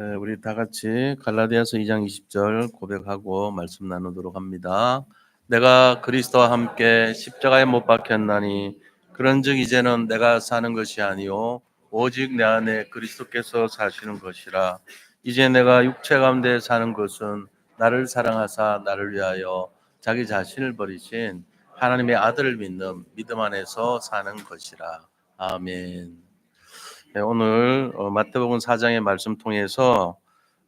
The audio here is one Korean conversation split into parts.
네, 우리 다 같이 갈라디아서 2장 20절 고백하고 말씀 나누도록 합니다. 내가 그리스도와 함께 십자가에 못 박혔나니 그런즉 이제는 내가 사는 것이 아니요 오직 내 안에 그리스도께서 사시는 것이라. 이제 내가 육체 가운데 사는 것은 나를 사랑하사 나를 위하여 자기 자신을 버리신 하나님의 아들을 믿는 믿음 안에서 사는 것이라. 아멘. 네, 오늘 마태복음 4장의 말씀 통해서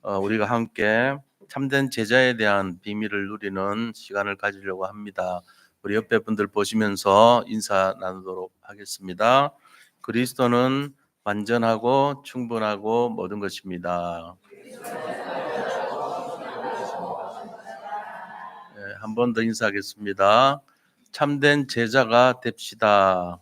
우리가 함께 참된 제자에 대한 비밀을 누리는 시간을 가지려고 합니다. 우리 옆에 분들 보시면서 인사 나누도록 하겠습니다. 그리스도는 완전하고 충분하고 모든 것입니다. 네, 한 번 더 인사하겠습니다. 참된 제자가 됩시다.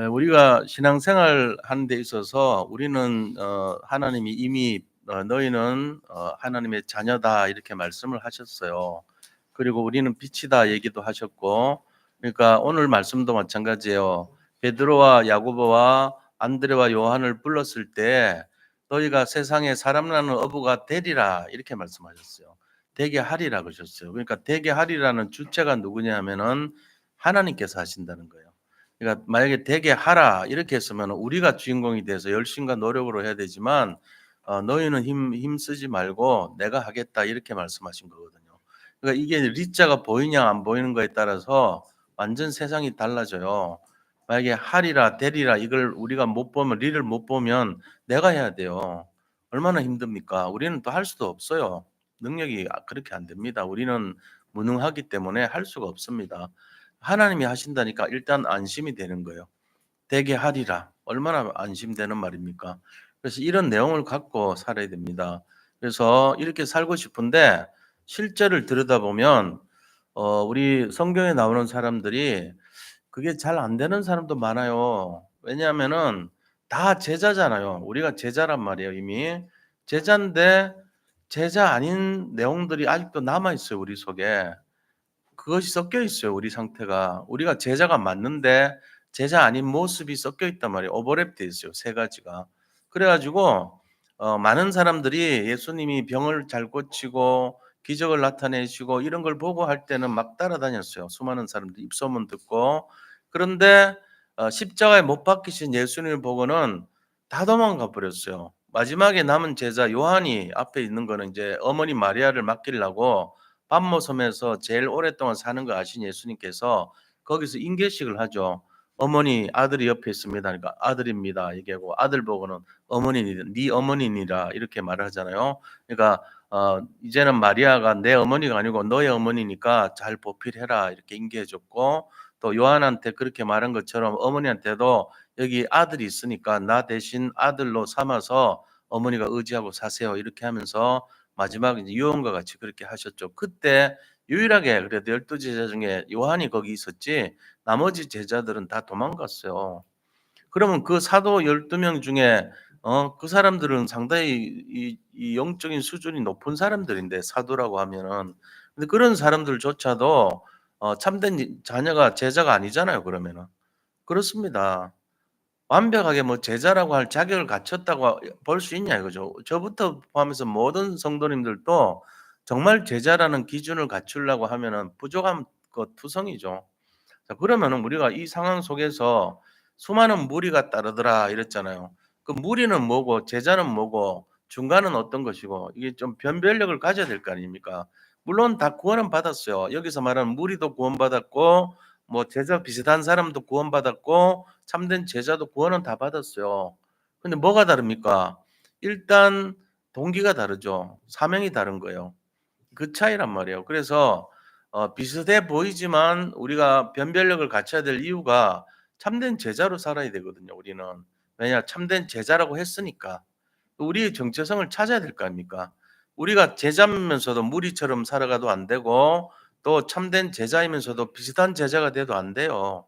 우리가 신앙생활 하는 데 있어서 우리는 하나님이 이미 너희는 하나님의 자녀다 이렇게 말씀을 하셨어요. 그리고 우리는 빛이다 얘기도 하셨고, 그러니까 오늘 말씀도 마찬가지예요. 베드로와 야고보와 안드레와 요한을 불렀을 때 너희가 세상에 사람 나는 어부가 되리라 이렇게 말씀하셨어요. 되게 하리라 그러셨어요. 그러니까 되게 하리라는 주체가 누구냐 하면은 하나님께서 하신다는 거예요. 그러니까 만약에 되게 하라 이렇게 했으면 우리가 주인공이 돼서 열심과 노력으로 해야 되지만 너희는 힘 쓰지 말고 내가 하겠다 이렇게 말씀하신 거거든요. 그러니까 이게 리자가 보이냐 안 보이는 거에 따라서 완전 세상이 달라져요. 만약에 하리라 되리라 이걸 우리가 못 보면 리를 못 보면 내가 해야 돼요. 얼마나 힘듭니까? 우리는 또 할 수도 없어요. 능력이 그렇게 안 됩니다. 우리는 무능하기 때문에 할 수가 없습니다. 하나님이 하신다니까 일단 안심이 되는 거예요. 되게 하리라. 얼마나 안심되는 말입니까? 그래서 이런 내용을 갖고 살아야 됩니다. 그래서 이렇게 살고 싶은데 실제를 들여다보면 우리 성경에 나오는 사람들이 그게 잘 안 되는 사람도 많아요. 왜냐하면은 다 제자잖아요. 우리가 제자란 말이에요, 이미. 제자인데 제자 아닌 내용들이 아직도 남아 있어요, 우리 속에. 그것이 섞여 있어요, 우리 상태가. 우리가 제자가 맞는데 제자 아닌 모습이 섞여 있단 말이에요. 오버랩돼 있어요, 세 가지가. 그래 가지고 많은 사람들이 예수님이 병을 잘 고치고 기적을 나타내시고 이런 걸 보고 할 때는 막 따라다녔어요. 수많은 사람들이 입소문 듣고. 그런데 십자가에 못 박히신 예수님을 보고는 다 도망가 버렸어요. 마지막에 남은 제자 요한이 앞에 있는 거는 이제 어머니 마리아를 맡기려고 밤모섬에서 제일 오랫동안 사는 거 아신 예수님께서 거기서 인계식을 하죠. 어머니 아들이 옆에 있습니다. 그러니까 아들입니다. 얘기하고 아들 보고는 어머니니 네 어머니니라 이렇게 말을 하잖아요. 그러니까 이제는 마리아가 내 어머니가 아니고 너의 어머니니까 잘 보필해라 이렇게 인계해 줬고 또 요한한테 그렇게 말한 것처럼 어머니한테도 여기 아들이 있으니까 나 대신 아들로 삼아서 어머니가 의지하고 사세요 이렇게 하면서 마지막에 이제 요한과 같이 그렇게 하셨죠. 그때 유일하게 그래도 12 제자 중에 요한이 거기 있었지 나머지 제자들은 다 도망갔어요. 그러면 그 사도 12명 중에 그 사람들은 상당히 이 영적인 수준이 높은 사람들인데 사도라고 하면은. 근데 그런 사람들조차도 참된 자녀가 제자가 아니잖아요 그러면은. 그렇습니다. 완벽하게 뭐 제자라고 할 자격을 갖췄다고 볼 수 있냐 이거죠. 저부터 포함해서 모든 성도님들도 정말 제자라는 기준을 갖추려고 하면은 부족한 것 투성이죠. 자 그러면은 우리가 이 상황 속에서 수많은 무리가 따르더라 이랬잖아요. 그 무리는 뭐고 제자는 뭐고 중간은 어떤 것이고 이게 좀 변별력을 가져야 될 거 아닙니까? 물론 다 구원은 받았어요. 여기서 말하는 무리도 구원받았고 뭐 제자 비슷한 사람도 구원받았고 참된 제자도 구원은 다 받았어요. 근데 뭐가 다릅니까? 일단 동기가 다르죠. 사명이 다른 거예요. 그 차이란 말이에요. 그래서 비슷해 보이지만 우리가 변별력을 갖춰야 될 이유가 참된 제자로 살아야 되거든요, 우리는. 왜냐? 참된 제자라고 했으니까. 우리의 정체성을 찾아야 될 거 아닙니까? 우리가 제자면서도 무리처럼 살아가도 안 되고 또 참된 제자이면서도 비슷한 제자가 돼도 안 돼요.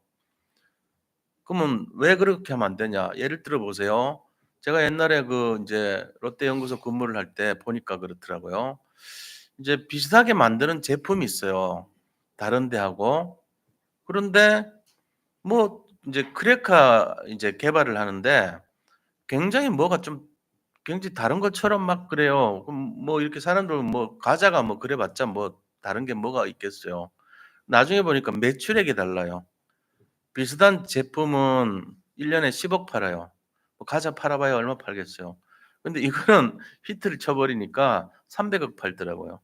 그러면 왜 그렇게 하면 안 되냐? 예를 들어 보세요. 제가 옛날에 그 인제 롯데 연구소 근무를 할 때 보니까 그렇더라고요. 이제 비슷하게 만드는 제품이 있어요, 다른 데하고. 그런데 뭐 인제 크레카 인제 개발을 하는데 굉장히 뭐가 좀 굉장히 다른 것처럼 막 그래요. 그럼 뭐 이렇게 사람들은 뭐 과자가 뭐 그래 봤자 뭐 다른 게 뭐가 있겠어요. 나중에 보니까 매출액이 달라요. 비슷한 제품은 1 년에 10억 팔아요. 뭐 과자 팔아 봐야 얼마 팔겠어요. 근데 이거는 히트를 쳐 버리니까 300억 팔더라고요.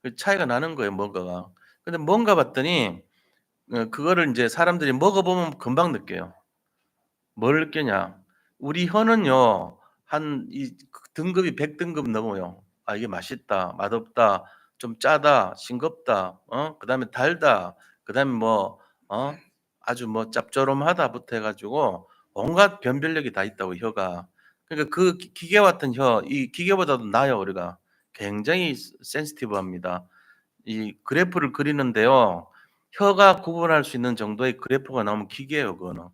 그 차이가 나는 거예요, 뭔가가. 근데 뭔가 봤더니 그거를 인제 사람들이 먹어 보면 금방 느껴요. 뭘 느끼냐. 우리 혀는요. 한 이 등급이 100 등급 넘어요. '아 이게 맛있다. 맛없다. 좀 짜다. 싱겁다. 그다음에 달다. 그다음에 뭐 아주 뭐 짭조름하다부터 해 가지고 온갖 변별력이 다 있다고 혀가. 그러니까 그 기계 같은 혀 이 기계보다도 나아요 우리가. 굉장히 센시티브합니다. 이 그래프를 그리는데요. 혀가 구분할 수 있는 정도의 그래프가 나오면 기계예요 그거는.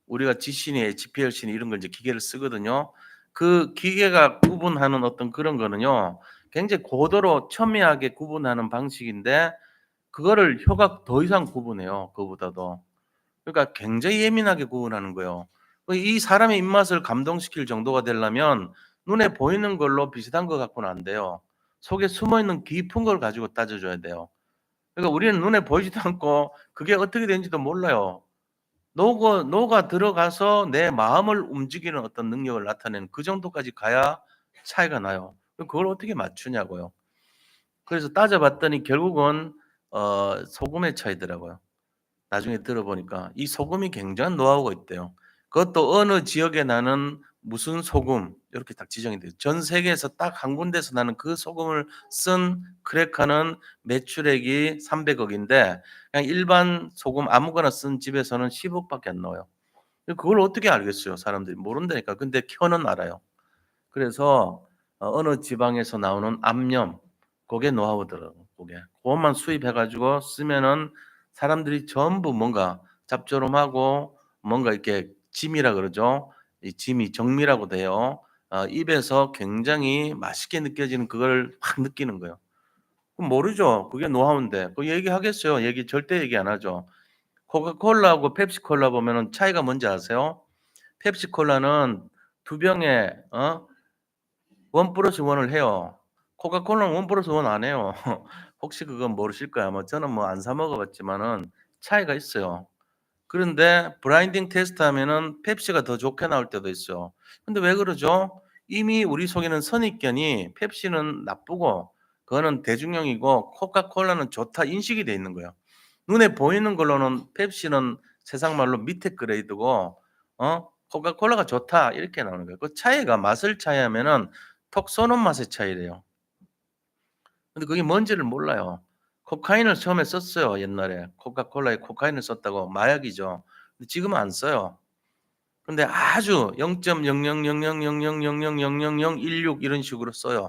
우리가 지신이 HPLC니 이런 걸 이제 기계를 쓰거든요. 그 기계가 구분하는 어떤 그런 거는요. 굉장히 고도로 첨예하게 구분하는 방식인데 그거를 혀가 더 이상 구분해요, 그거보다도. 그러니까 굉장히 예민하게 구분하는 거예요. 이 사람의 입맛을 감동시킬 정도가 되려면 눈에 보이는 걸로 비슷한 것 갖고는 안 돼요. 속에 숨어 있는 깊은 걸 가지고 따져 줘야 돼요. 그러니까 우리는 눈에 보이지도 않고 그게 어떻게 되는지도 몰라요. 녹아 들어가서 내 마음을 움직이는 어떤 능력을 나타내는 그 정도까지 가야 차이가 나요. 그걸 어떻게 맞추냐고요. 그래서 따져 봤더니 결국은 소금의 차이더라고요. 나중에 들어보니까 이 소금이 굉장한 노하우가 있대요. 그것도 어느 지역에 나는 무슨 소금 이렇게 딱 지정이 돼요. 전 세계에서 딱 한 군데서 나는 그 소금을 쓴 크래커는 매출액이 300억 인데 그냥 일반 소금 아무거나 쓴 집에서는 10억 밖에 안 나와요. 그걸 어떻게 알겠어요 사람들이. 모른다니까. 근데 켜는 알아요. 그래서 어느 지방에서 나오는 암염 고게 노하우더라고 고게. 고것만 수입해 가지고 쓰면은 사람들이 전부 뭔가 짭조름하고 뭔가 이렇게 짐이라 그러죠. 이 짐이 정미라고 돼요. 입에서 굉장히 맛있게 느껴지는 그걸 확 느끼는 거예요. 그럼 모르죠. 그게 노하우인데. 그 얘기하겠어요? 얘기 절대 얘기 안 하죠. 코카콜라하고 펩시콜라 보면은 차이가 뭔지 아세요? 펩시콜라는 두 병에 1 플러스 1을 해요. 코카콜라는 1 플러스 1 안 해요. 혹시 그건 모르실 거야 아마. 저는 뭐 안 사 먹어 봤지만은 차이가 있어요. 그런데 블라인딩 테스트 하면은 펩시가 더 좋게 나올 때도 있어요. 근데 왜 그러죠? 이미 우리 속에는 선입견이 펩시는 나쁘고 그거는 대중용이고 코카콜라는 좋다 인식이 돼 있는 거예요. 눈에 보이는 걸로는 펩시는 세상 말로 밑에 그레이드고 코카콜라가 좋다 이렇게 나오는 거예요. 그 차이가 맛을 차이하면은 톡 쏘는 맛의 차이래요. 근데 그게 뭔지를 몰라요. 코카인을 처음에 썼어요, 옛날에. 코카콜라에 코카인을 썼다고 마약이죠. 근데 지금은 안 써요. 근데 아주 0.000000000016 이런 식으로 써요,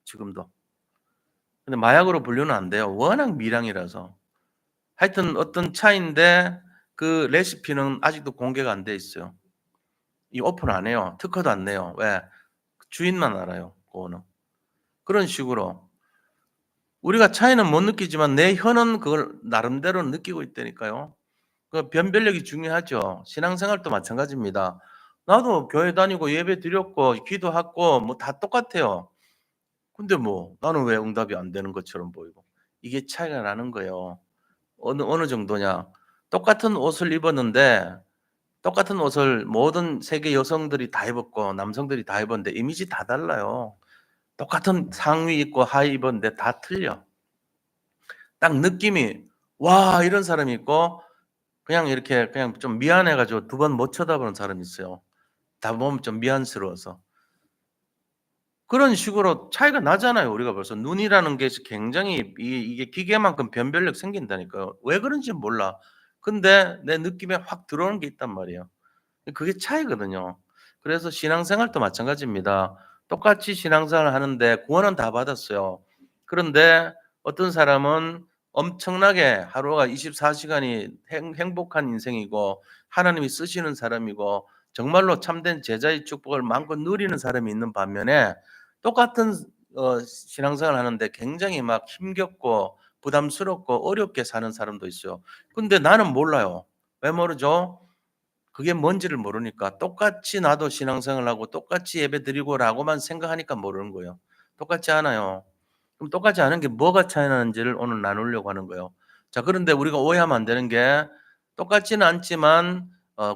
지금도. 근데 마약으로 분류는 안 돼요. 워낙 미량이라서. 하여튼 어떤 차인데 그 레시피는 아직도 공개가 안 돼 있어요. 이 오픈 안 해요. 특허도 안 내요. 왜? 주인만 알아요, 그거는. 그런 식으로 우리가 차이는 못 느끼지만 내 혀는 그걸 나름대로 느끼고 있다니까요. 그 변별력이 중요하죠. 신앙생활도 마찬가지입니다. 나도 교회 다니고 예배 드렸고 기도했고 뭐 다 똑같아요. 근데 뭐 나는 왜 응답이 안 되는 것처럼 보이고. 이게 차이가 나는 거예요. 어느 정도냐. 똑같은 옷을 입었는데 똑같은 옷을 모든 세계 여성들이 다 입었고 남성들이 다 입었는데 이미지 다 달라요. 똑같은 상의 입고 하의 입었는데 다 틀려. 딱 느낌이 '와 이런 사람이 있고 그냥 이렇게 그냥 좀 미안해 가지고 두 번 못 쳐다보는 사람이 있어요. 다 보면 좀 미안스러워서. 그런 식으로 차이가 나잖아요 우리가 벌써. 눈이라는 게 굉장히 이게 기계만큼 변별력 생긴다니까요. 왜 그런지 몰라. 근데 내 느낌에 확 들어오는 게 있단 말이에요. 그게 차이거든요. 그래서 신앙생활도 마찬가지입니다. 똑같이 신앙생활을 하는데 구원은 다 받았어요. 그런데 어떤 사람은 엄청나게 하루가 24 시간이 행복한 인생이고 하나님이 쓰시는 사람이고 정말로 참된 제자의 축복을 마음껏 누리는 사람이 있는 반면에 똑같은 신앙생활을 하는데 굉장히 막 힘겹고 부담스럽고 어렵게 사는 사람도 있어요. 근데 나는 몰라요. 왜 모르죠? 그게 뭔지를 모르니까 똑같이 나도 신앙생활하고 똑같이 예배드리고라고만 생각하니까 모르는 거예요. 똑같지 않아요. 그럼 똑같지 않은 게 뭐가 차이 나는지를 오늘 나누려고 하는 거예요. 자, 그런데 우리가 오해하면 안 되는 게 똑같지는 않지만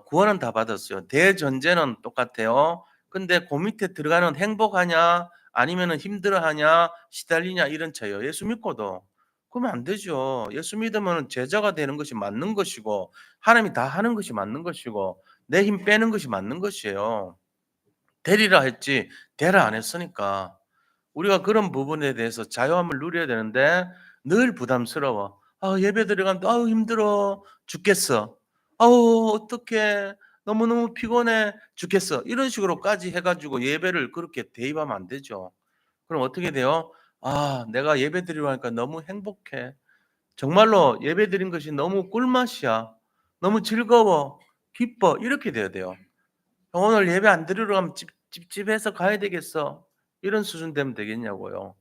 구원은 다 받았어요. 대전제는 똑같아요. 근데 그 밑에 들어가는 행복하냐 아니면은 힘들어하냐 시달리냐 이런 차이예요. 예수 믿고도. 그러면 안 되죠. 예수 믿으면 제자가 되는 것이 맞는 것이고 하나님이 다 하는 것이 맞는 것이고 내 힘 빼는 것이 맞는 것이에요. 되리라 했지 되라 안 했으니까. 우리가 그런 부분에 대해서 자유함을 누려야 되는데 늘 부담스러워. 예배 드려가면 "아우 힘들어 죽겠어. 아우 어떡해. 너무너무 피곤해 죽겠어." 이런 식으로까지 해 가지고 예배를 그렇게 대입하면 안 되죠. 그럼 어떻게 돼요? 내가 예배 드리러 가니까 너무 행복해. 정말로 예배드린 것이 너무 꿀맛이야. 너무 즐거워. 기뻐. 이렇게 돼야 돼요. 오늘 예배 안 드리러 가면 찝찝해서 가야 되겠어. 이런 수준 되면 되겠냐고요.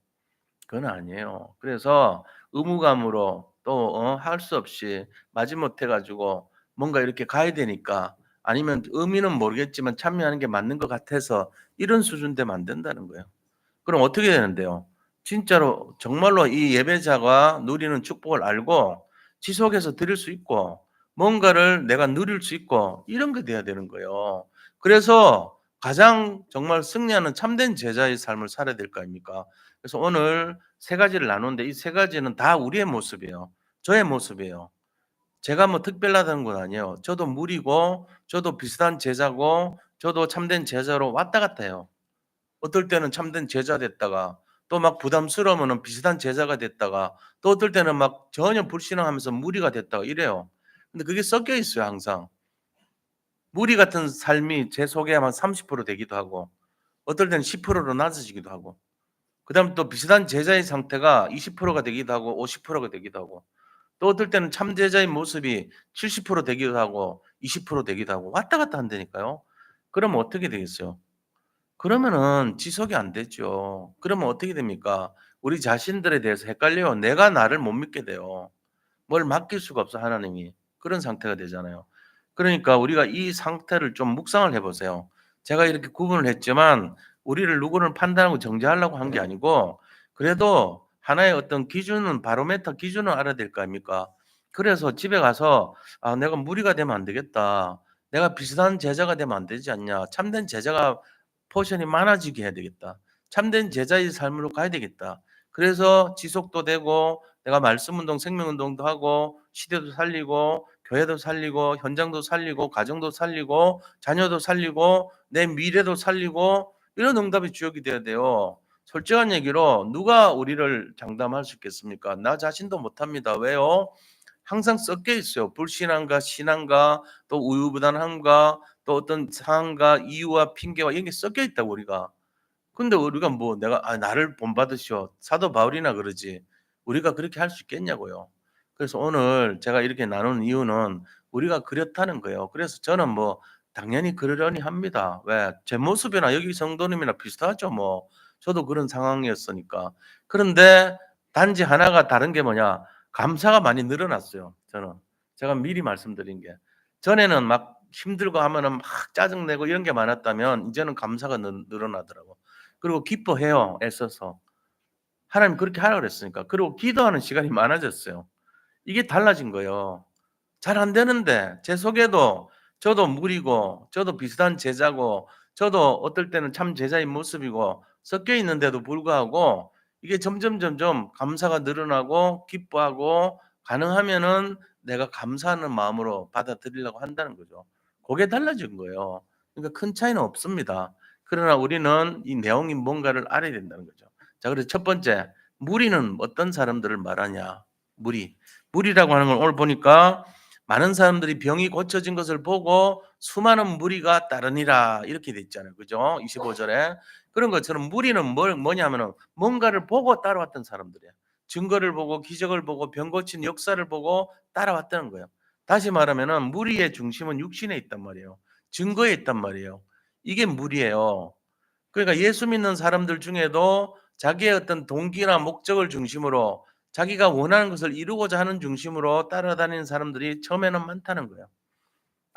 그건 아니에요. 그래서 의무감으로 또 할 수 없이 마지못해 가지고 뭔가 이렇게 가야 되니까 아니면 의미는 모르겠지만 참여하는 게 맞는 것 같아서 이런 수준 되면 안 된다는 거예요. 그럼 어떻게 되는데요? 진짜로 정말로 이 예배자가 누리는 축복을 알고 지속해서 드릴 수 있고 뭔가를 내가 누릴 수 있고 이런 게 돼야 되는 거예요. 그래서 가장 정말 승리하는 참된 제자의 삶을 살아야 될 거 아닙니까? 그래서 오늘 세 가지를 나누는데 이 세 가지는 다 우리의 모습이에요. 저의 모습이에요. 제가 뭐 특별하다는 건 아니에요. 저도 무리고 저도 비슷한 제자고 저도 참된 제자로 왔다 갔다 해요. 어떨 때는 참된 제자 됐다가 또 막 부담스러우면은 비슷한 제자가 됐다가 또 어떨 때는 막 전혀 불신앙하면서 무리가 됐다가 이래요. 근데 그게 섞여 있어요 항상. 무리 같은 삶이 제 속에 한 30% 되기도 하고 어떨 때는 10%로 낮아지기도 하고 그다음에 또 비슷한 제자의 상태가 20%가 되기도 하고 50%가 되기도 하고 또 어떨 때는 참 제자의 모습이 70% 되기도 하고 20% 되기도 하고 왔다 갔다 한다니까요. 그러면 어떻게 되겠어요? 그러면은 지속이 안 되죠. 그러면 어떻게 됩니까? 우리 자신들에 대해서 헷갈려요. 내가 나를 못 믿게 돼요. 뭘 맡길 수가 없어 하나님이. 그런 상태가 되잖아요. 그러니까 우리가 이 상태를 좀 묵상을 해 보세요. 제가 이렇게 구분을 했지만 우리를 누구를 판단하고 정죄하려고 한 게 아니고 그래도 하나의 어떤 기준은 바로메터 기준을 알아야 될 거 아닙니까? 그래서 집에 가서 '내가 무리가 되면 안 되겠다. 내가 비슷한 제자가 되면 안 되지 않냐. 참된 제자가 포션이 많아지게 해야 되겠다. 참된 제자의 삶으로 가야 되겠다.' 그래서 지속도 되고 내가 말씀 운동, 생명 운동도 하고 시대도 살리고 교회도 살리고 현장도 살리고 가정도 살리고 자녀도 살리고 내 미래도 살리고 이런 응답의 주역이 돼야 돼요. 솔직한 얘기로 누가 우리를 장담할 수 있겠습니까? 나 자신도 못합니다. 왜요? 항상 섞여 있어요. 불신앙과 신앙과 또 우유부단함과 또 어떤 상황과 이유와 핑계와 이런 게 섞여 있다고 우리가. 근데 우리가 뭐 내가 나를 본받으시오. 사도 바울이나 그러지. 우리가 그렇게 할 수 있겠냐고요. 그래서 오늘 제가 이렇게 나누는 이유는 우리가 그렇다는 거예요. 그래서 저는 뭐 당연히 그러려니 합니다. 왜? 제 모습이나 여기 성도님이나 비슷하죠 뭐. 저도 그런 상황이었으니까. 그런데 단지 하나가 다른 게 뭐냐? 감사가 많이 늘어났어요 저는. 제가 미리 말씀드린 게. 전에는 막 힘들고 하면은 막 짜증 내고 이런 게 많았다면 이제는 감사가 늘어나더라고요. 그리고 기뻐해요 애써서. 하나님 그렇게 하라 그랬으니까. 그리고 기도하는 시간이 많아졌어요. 이게 달라진 거예요. 잘 안 되는데 제 속에도 저도 무리고 저도 비슷한 제자고 저도 어떨 때는 참 제자인 모습이고 섞여 있는데도 불구하고 이게 점점 감사가 늘어나고 기뻐하고 가능하면은 내가 감사하는 마음으로 받아들이려고 한다는 거죠. 그게 달라진 거예요. 그러니까 큰 차이는 없습니다. 그러나 우리는 이 내용이 뭔가를 알아야 된다는 거죠. 자, 그래서 첫 번째, 무리는 어떤 사람들을 말하냐? 무리. 무리라고 하는 걸 오늘 보니까 많은 사람들이 병이 고쳐진 것을 보고 수많은 무리가 따르니라 이렇게 돼 있잖아요. 그죠? 25 절에. 그런 것처럼 무리는 뭐냐면은 뭔가를 보고 따라왔던 사람들이에요. 증거를 보고 기적을 보고 병 고친 역사를 보고 따라왔다는 거예요. 다시 말하면은 무리의 중심은 육신에 있단 말이에요. 증거에 있단 말이에요. 이게 무리예요. 그러니까 예수 믿는 사람들 중에도 자기의 어떤 동기나 목적을 중심으로 자기가 원하는 것을 이루고자 하는 중심으로 따라다니는 사람들이 처음에는 많다는 거예요.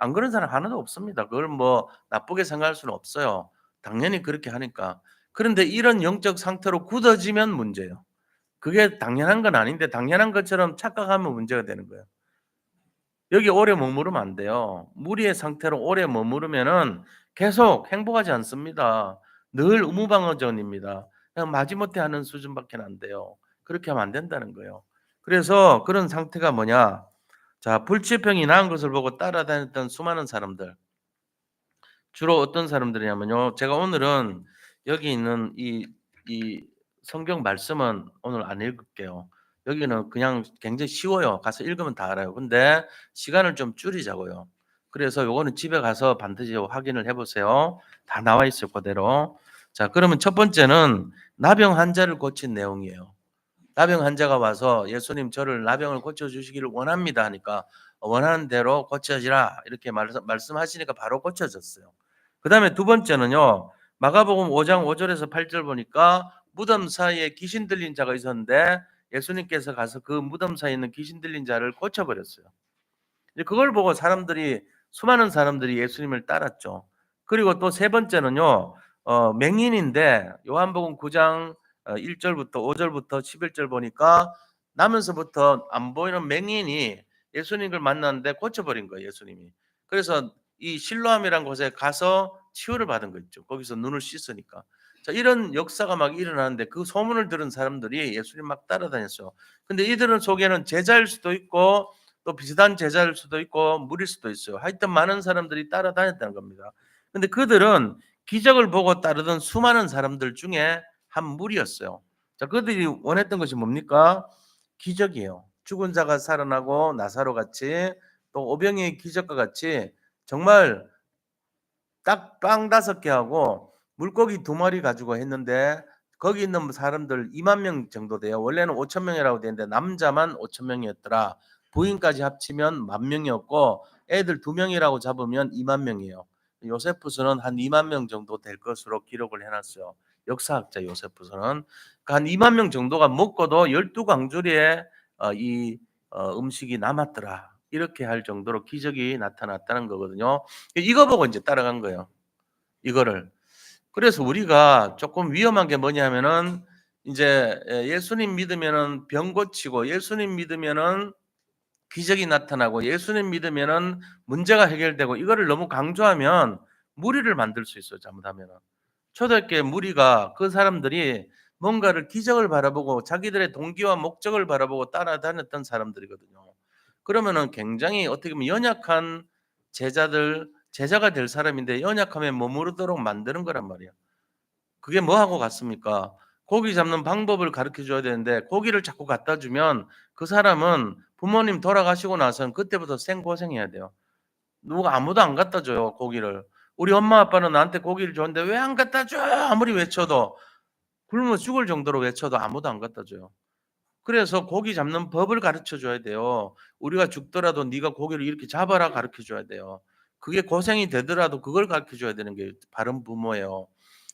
안 그런 사람 하나도 없습니다. 그걸 뭐 나쁘게 생각할 수는 없어요. 당연히 그렇게 하니까. 그런데 이런 영적 상태로 굳어지면 문제예요. 그게 당연한 건 아닌데 당연한 것처럼 착각하면 문제가 되는 거예요. 여기 오래 머무르면 안 돼요. 무리의 상태로 오래 머무르면은 계속 행복하지 않습니다. 늘 의무방어전입니다. 그냥 마지못해 하는 수준밖에는 안 돼요. 그렇게 하면 안 된다는 거예요. 그래서 그런 상태가 뭐냐? 자, 불치병이 나은 것을 보고 따라다녔던 수많은 사람들. 주로 어떤 사람들이냐면요. 제가 오늘은 여기 있는 이 성경 말씀은 오늘 안 읽을게요. 여기는 그냥 굉장히 쉬워요. 가서 읽으면 다 알아요. 근데 시간을 좀 줄이자고요. 그래서 요거는 집에 가서 반드시 확인을 해 보세요. 다 나와 있어요, 그대로. 자, 그러면 첫 번째는 나병 환자를 고친 내용이에요. 나병 환자가 와서 "예수님 저를 나병을 고쳐 주시기를 원합니다." 하니까 "원하는 대로 고쳐지라." 이렇게 말씀하시니까 바로 고쳐졌어요. 그다음에 두 번째는요. 마가복음 5장 5 절에서 8절 보니까 무덤 사이에 귀신 들린 자가 있었는데 예수님께서 가서 그 무덤 사이에 있는 귀신 들린 자를 고쳐 버렸어요. 이제 그걸 보고 수많은 사람들이 예수님을 따랐죠. 그리고 또 세 번째는요. 맹인인데 요한복음 9장 1 절부터 5 절부터 11절 보니까 나면서부터 안 보이는 맹인이 예수님을 만났는데 고쳐 버린 거예요, 예수님이. 그래서 이 실로암이라는 곳에 가서 치유를 받은 거 있죠. 거기서 눈을 씻으니까. 자, 이런 역사가 막 일어나는데 그 소문을 들은 사람들이 예수님 막 따라다녔어요. 근데 이들은 속에는 제자일 수도 있고 또 비슷한 제자일 수도 있고 무리일 수도 있어요. 하여튼 많은 사람들이 따라다녔다는 겁니다. 근데 그들은 기적을 보고 따르던 수많은 사람들 중에 한 무리였어요. 자, 그들이 원했던 것이 뭡니까? 기적이에요. 죽은 자가 살아나고 나사로 같이 또 오병이의 기적과 같이 정말 딱 빵 5개 하고 물고기 2마리 가지고 했는데 거기 있는 사람들 2만 명 정도 돼요. 원래는 5천 명이라고 되는데 남자만 5천 명이었더라. 부인까지 합치면 1만 명이었고 애들 2명이라고 잡으면 2만 명이에요. 요세푸스는 한 2만 명 정도 될 것으로 기록을 해 놨어요. 역사학자 요세푸스는. 그러니까 한 2만 명 정도가 먹고도 12광주리에 음식이 남았더라. 이렇게 할 정도로 기적이 나타났다는 거거든요. 이거 보고 인제 따라간 거예요, 이거를. 그래서 우리가 쪼끔 위험한 게 뭐냐면은 인제 예수님 믿으면은 병 고치고 예수님 믿으면은 기적이 나타나고 예수님 믿으면은 문제가 해결되고 이거를 너무 강조하면 무리를 만들 수 있어요, 잘못하면은. 초대교회 무리가 그 사람들이 뭔가를 기적을 바라보고 자기들의 동기와 목적을 바라보고 따라다녔던 사람들이거든요. 그러면은 굉장히 어떻게 보면 연약한 제자가 될 사람인데 연약함에 머무르도록 만드는 거란 말이에요. 그게 뭐하고 같습니까? 고기 잡는 방법을 가르쳐 줘야 되는데 고기를 자꾸 갖다 주면 그 사람은 부모님 돌아가시고 나서는 그때부터 생고생해야 돼요. 누가 아무도 안 갖다 줘요, 고기를. 우리 엄마 아빠는 나한테 고기를 줬는데 "왜 안 갖다 줘?" 아무리 외쳐도 굶어 죽을 정도로 외쳐도 아무도 안 갖다 줘요. 그래서 고기 잡는 법을 가르쳐 줘야 돼요. 우리가 죽더라도 "네가 고기를 이렇게 잡아라." 가르쳐 줘야 돼요. 그게 고생이 되더라도 그걸 가르쳐 줘야 되는 게 바른 부모예요.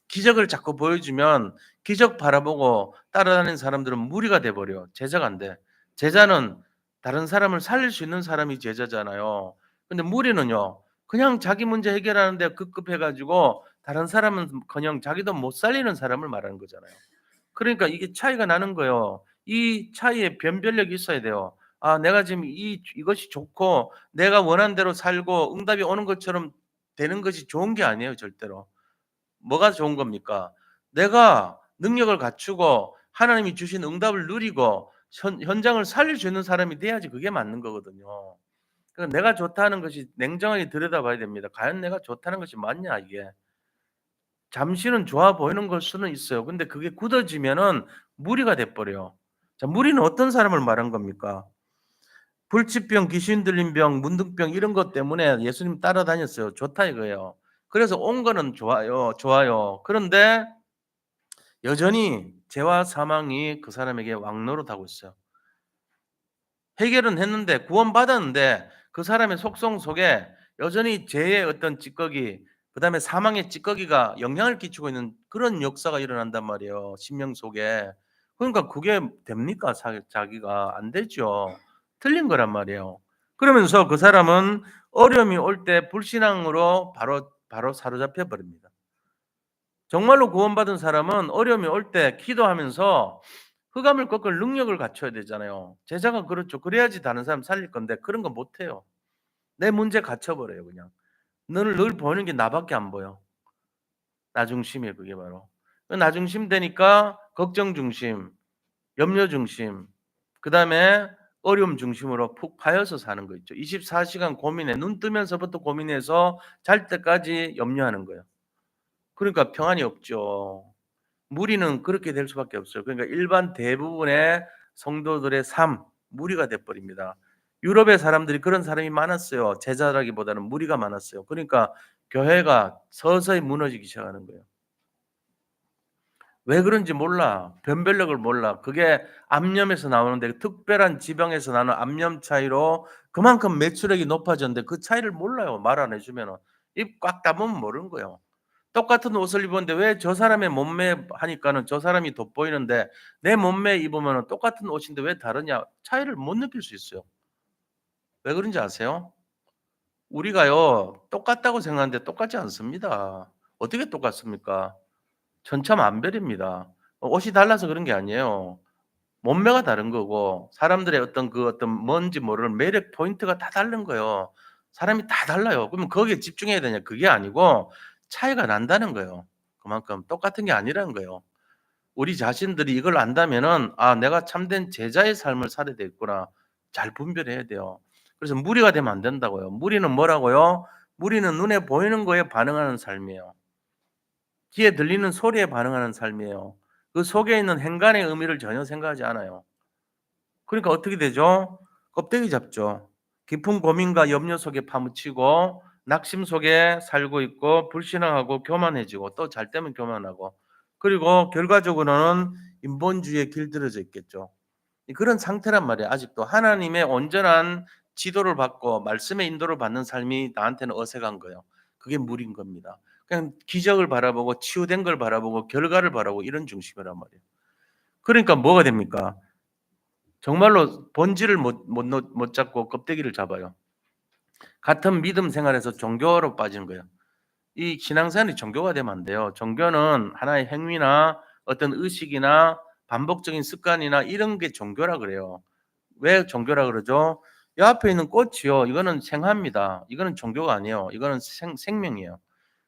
기적을 자꾸 보여주면 기적 바라보고 따라다니는 사람들은 무리가 돼 버려. 제자가 안 돼. 제자는 다른 사람을 살릴 수 있는 사람이 제자잖아요. 근데 무리는요. 그냥 자기 문제 해결하는 데 급급해 가지고 다른 사람은커녕 자기도 못 살리는 사람을 말하는 거잖아요. 그러니까 이게 차이가 나는 거예요. 이 차이에 변별력이 있어야 돼요. 아, 내가 지금 이것이 좋고 내가 원하는 대로 살고 응답이 오는 것처럼 되는 것이 좋은 게 아니에요, 절대로. 뭐가 좋은 겁니까? 내가 능력을 갖추고 하나님이 주신 응답을 누리고 현장을 살릴 수 있는 사람이 돼야지 그게 맞는 거거든요. 그러니까 내가 좋다는 것이 냉정하게 들여다봐야 됩니다. 과연 내가 좋다는 것이 맞냐 이게. 잠시는 좋아 보이는 걸 수는 있어요. 근데 그게 굳어지면은 무리가 돼 버려요. 자, 무리는 어떤 사람을 말한 겁니까? 불치병, 귀신 들린 병, 문둥병 이런 것 때문에 예수님 따라다녔어요. 좋다 이거예요. 그래서 온 거는 좋아요. 좋아요. 그런데 여전히 죄와 사망이 그 사람에게 왕노릇하고 있어요. 해결은 했는데 구원받았는데 그 사람의 속성 속에 여전히 죄의 어떤 찌꺼기 그다음에 사망의 찌꺼기가 영향을 끼치고 있는 그런 역사가 일어난단 말이에요, 심령 속에. 그러니까 그게 됩니까? 자기가 안 되죠. 틀린 거란 말이에요. 그러면서 그 사람은 어려움이 올 때 불신앙으로 바로 사로잡혀 버립니다. 정말로 구원받은 사람은 어려움이 올 때 기도하면서 흑암을 꺾을 능력을 갖춰야 되잖아요. 제자가 그렇죠. 그래야지 다른 사람 살릴 건데 그런 거 못 해요. 내 문제 갇혀 버려요 그냥. 늘 보이는 게 나밖에 안 보여. 나 중심이에요 그게 바로. 나 중심 되니까 걱정 중심, 염려 중심, 그다음에 어려움 중심으로 푹 파여서 사는 거 있죠. 24시간 고민해. 눈 뜨면서부터 고민해서 잘 때까지 염려하는 거예요. 그러니까 평안이 없죠. 무리는 그렇게 될 수밖에 없어요. 그러니까 일반 대부분의 성도들의 삶, 무리가 돼 버립니다. 유럽의 사람들이 그런 사람이 많았어요. 제자라기보다는 무리가 많았어요. 그러니까 교회가 서서히 무너지기 시작하는 거예요. 왜 그런지 몰라. 변별력을 몰라. 그게 암염에서 나오는데 특별한 지방에서 나는 암염 차이로 그만큼 매출액이 높아졌는데 그 차이를 몰라요. 말 안 해주면은. 입 꽉 다물면 모르는 거예요. 똑같은 옷을 입었는데 왜 저 사람의 몸매 하니까는 저 사람이 돋보이는데 내 몸매 입으면은 똑같은 옷인데 왜 다르냐? 차이를 못 느낄 수 있어요. 왜 그런지 아세요? 우리가요, 똑같다고 생각하는데 똑같지 않습니다. 어떻게 똑같습니까? 천차만별입니다. 옷이 달라서 그런 게 아니에요. 몸매가 다른 거고 사람들의 어떤 뭔지 모르는 매력 포인트가 다 다른 거예요. 사람이 다 달라요. 그러면 거기에 집중해야 되냐? 그게 아니고 차이가 난다는 거예요. 그만큼 똑같은 게 아니라는 거예요. 우리 자신들이 이걸 안다면은 '아 내가 참된 제자의 삶을 살아야 되겠구나.' 잘 분별해야 돼요. 그래서 무리가 되면 안 된다고요. 무리는 뭐라고요? 무리는 눈에 보이는 거에 반응하는 삶이에요. 귀에 들리는 소리에 반응하는 삶이에요. 그 속에 있는 행간의 의미를 전혀 생각하지 않아요. 그러니까 어떻게 되죠? 껍데기 잡죠. 깊은 고민과 염려 속에 파묻히고 낙심 속에 살고 있고 불신앙하고 교만해지고 또 잘 때면 교만하고 그리고 결과적으로는 인본주의에 길들여져 있겠죠. 그런 상태란 말이에요. 아직도 하나님의 온전한 지도를 받고 말씀의 인도를 받는 삶이 나한테는 어색한 거예요. 그게 무리인 겁니다. 그냥 기적을 바라보고 치유된 걸 바라보고 결과를 바라보고 이런 중심이란 말이에요. 그러니까 뭐가 됩니까? 정말로 본질을 못 잡고 껍데기를 잡아요. 같은 믿음 생활에서 종교로 빠지는 거예요. 이 신앙생활이 종교가 되면 안 돼요. 종교는 하나의 행위나 어떤 의식이나 반복적인 습관이나 이런 게 종교라 그래요. 왜 종교라 그러죠? 이 앞에 있는 꽃이요. 이거는 생합니다. 이거는 종교가 아니에요. 이거는 생명이에요.